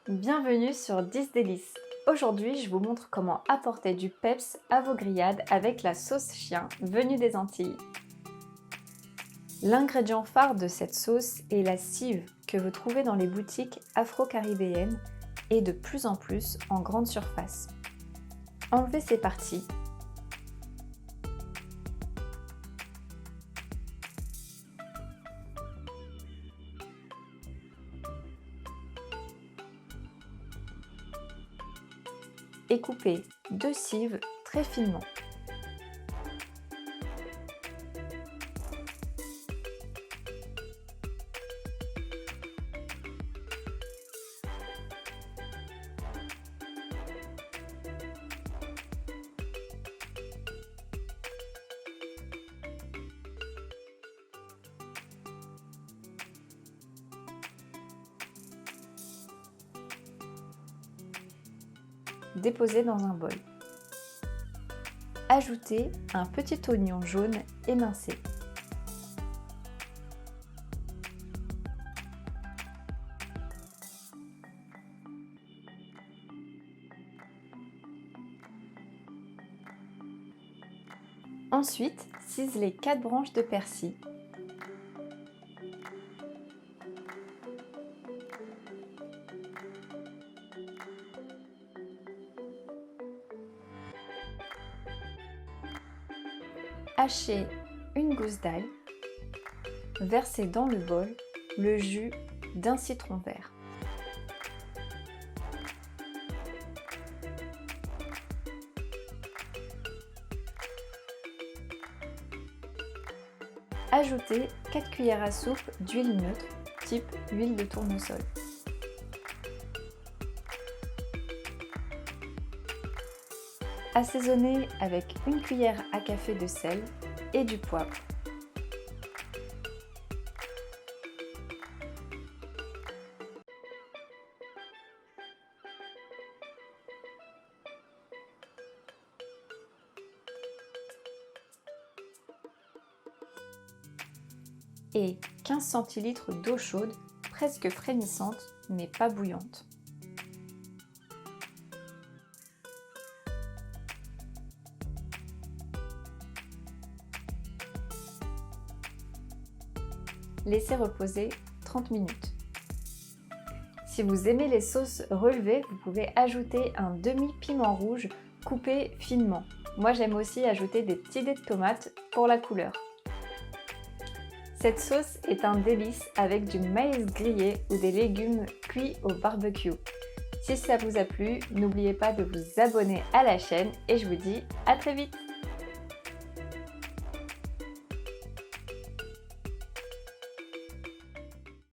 Bienvenue sur 10 délices. Aujourd'hui, je vous montre comment apporter du peps à vos grillades avec la sauce chien venue des Antilles. L'ingrédient phare de cette sauce est la cive que vous trouvez dans les boutiques afro-caribéennes et de plus en plus en grande surface. Enlevez ces parties. Et coupez 2 cives très finement. Déposez dans un bol. Ajoutez un petit oignon jaune émincé. Ensuite, ciselez 4 branches de persil. Hachez une gousse d'ail, versez dans le bol le jus d'un citron vert. Ajoutez 4 cuillères à soupe d'huile neutre, type huile de tournesol. Assaisonnez avec une cuillère à café de sel et du poivre. Et 15 centilitres d'eau chaude, presque frémissante mais pas bouillante. Laissez reposer 30 minutes. Si vous aimez les sauces relevées, vous pouvez ajouter un demi-piment rouge coupé finement. Moi j'aime aussi ajouter des petits dés de tomates pour la couleur. Cette sauce est un délice avec du maïs grillé ou des légumes cuits au barbecue. Si ça vous a plu, n'oubliez pas de vous abonner à la chaîne et je vous dis à très vite!